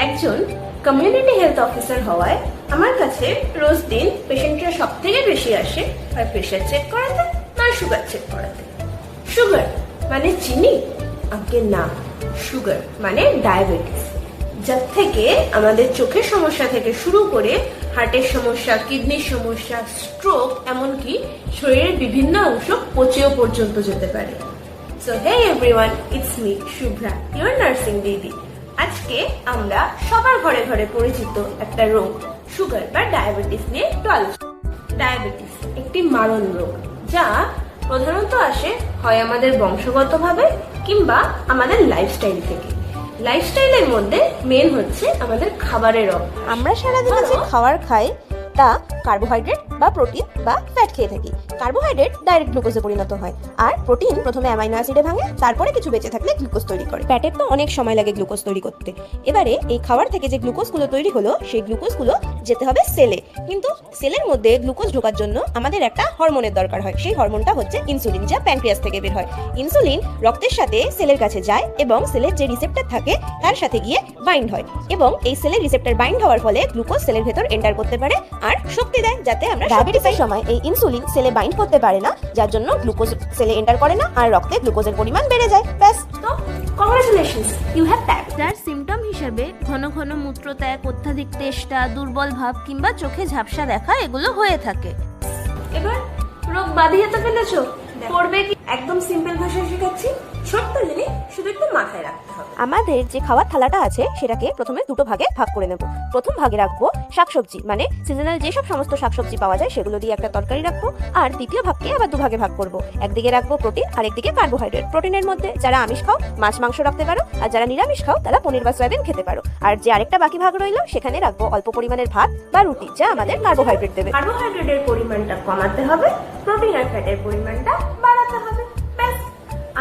একজন community health officer হওয়ায় আমার কাছে রোজ দিন পেশেন্টরা সব থেকে বেশি আসে হয় প্রেশার চেক করাতে নয় সুগার চেক করাতে। সুগার মানে চিনি? আগে না, সুগার মানে ডায়াবেটিস, যার থেকে আমাদের চোখের সমস্যা থেকে শুরু করে হার্টের সমস্যা, কিডনির সমস্যা, স্ট্রোক, এমনকি শরীরের বিভিন্ন অংশ পচেও পর্যন্ত যেতে পারে। So hey everyone, it's me Shubhra, your nursing দিদি। আজকে আমরা সবার ঘরে ঘরে পরিচিত একটা রোগ সুগার বা ডায়াবেটিস নিয়ে একটু আলোচনা। ডায়াবেটিস একটি মারণ রোগ যা প্রধানত আসে হয় আমাদের বংশগতভাবে কিংবা আমাদের লাইফস্টাইল থেকে। লাইফস্টাইলের মধ্যে মেন হচ্ছে আমাদের খাবারের অভ্যাস। আমরা সারাদিনে যে খাবার খাই তা কার্বোহাইড্রেট বা প্রোটিন বা ফ্যাট খেয়ে থাকি। কার্বোহাইড্রেট ডাইরেক্ট গ্লুকোজে পরিণত হয়, আর প্রোটিন প্রথমে অ্যামাইনো অ্যাসিডে ভাঙে, তারপরে কিছু বেঁচে থাকলে গ্লুকোজ তৈরি করে। ফ্যাটের তো অনেক সময় লাগে গ্লুকোজ তৈরি করতে। এবারে এই খাবার থেকে যে গ্লুকোজগুলো তৈরি হলো সেই গ্লুকোজগুলো যেতে হবে সেলে, কিন্তু সেলের মধ্যে গ্লুকোজ ঢোকার জন্য আমাদের একটা হরমোনের দরকার হয়। সেই হরমোনটা হচ্ছে ইনসুলিন, যা প্যানক্রিয়াস থেকে বের হয়। ইনসুলিন রক্তের সাথে সেলের কাছে যায় এবং সেলের যে রিসেপ্টর থাকে তার সাথে গিয়ে বাইন্ড হয়, এবং এই সেলের রিসেপ্টর বাইন্ড হওয়ার ফলে গ্লুকোজ সেলের ভেতর এন্টার করতে পারে আর শক্তি দেয়, যাতে আমরা ডায়াবেটিসের সময় এই ইনসুলিন সেলে বাইন্ড করতে পারে না, যার জন্য গ্লুকোজ সেলে এন্টার করে না আর রক্তে গ্লুকোজের পরিমাণ বেড়ে যায়। ব্যাস। তো কংগ্রাচুলেশনস, ইউ হ্যাভ ডায়াবেটিস। যার সিমটম হিসেবে ঘন ঘন মূত্রত্যাগ, অত্যাধিক তেষ্টা, দুর্বল ভাব কিংবা চোখে ঝাপসা দেখা এগুলো হয়ে থাকে। এবার রোগ বাঁধিয়ে তো ফেলেছো, করবে কি? একদম সিম্পল ভাষায় শেখাচ্ছি, ছোট্ট জিনিস শুধু একটু মাথায় রাখতে হবে। আমাদের যে খাওয়ার থালাটা আছে সেটাকে প্রথমে দুটো ভাগে ভাগ করে নেব। প্রথম ভাগে রাখবো শাকসবজি, মানে সিজনাল যেসব সমস্ত শাকসবজি পাওয়া যায় সেগুলো দিয়ে একটা তরকারি রাখবো, আর দ্বিতীয় ভাগকে আবার দুভাগে ভাগ করব। একদিকে রাখবো প্রোটিন আর একদিকে কার্বোহাইড্রেট। প্রোটিনের মধ্যে যারা আমিষ খাও মাছ মাংস রাখতে পারো, আর যারা নিরামিষ খাও তারা পনির বা সয়াবিন খেতে পারো। আর যে আরেকটা বাকি ভাগ রইলো সেখানে রাখবো অল্প পরিমাণের ভাত বা রুটি, যা আমাদের কার্বোহাইড্রেট দেবে। কার্বোহাইড্রেটের পরিমাণটা কমাতে হবে, প্রোটিন আর ফ্যাটের পরিমাণটা বাড়াতে হবে। ব্যাস।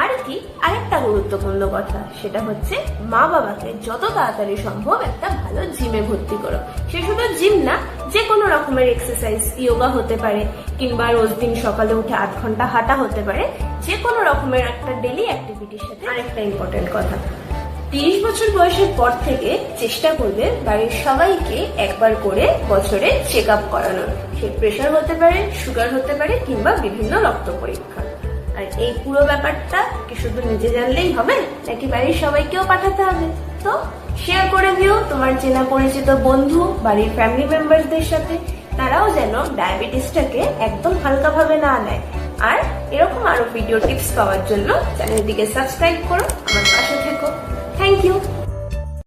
আর কি আরেকটা গুরুত্বপূর্ণ কথা, সেটা হচ্ছে মা বাবাকে যত তাড়াতাড়ি সম্ভব একটা ভালো জিমে ভর্তি করো। সে শুধু জিম না, যে কোনো রকমের এক্সারসাইজ, ইয়োগা হতে পারে কিংবা রোজ দিন সকালে উঠে 8 ঘন্টা হাঁটা হতে পারে। যে কোনো রকমের একটা ডেইলি অ্যাক্টিভিটির সাথে আরেকটা ইম্পর্টেন্ট কথা, 30 বছর বয়সের পর থেকে চেষ্টা করবে বাড়ির সবাইকে একবার করে বছরে চেক আপ করানোর। সে প্রেশার হতে পারে, সুগার হতে পারে কিংবা বিভিন্ন রক্ত পরীক্ষা। আর এই পুরো ব্যাপারটা কি শুধু নিজে জানলেই হবে, নাকি বাড়ির সবাইকেও পাঠাতে হবে? তো শেয়ার করে দিও তোমার চেনা পরিচিত বন্ধু, বাড়ির ফ্যামিলি মেম্বারদের সাথে। তারাও যেন ডায়াবেটিসটাকে একদম হালকাভাবে না নেয়। আর এরকম আরো ভিডিও টিপস পাওয়ার জন্য চ্যানেলটিকে সাবস্ক্রাইব করো, আমার পাশে থেকো। Thank you.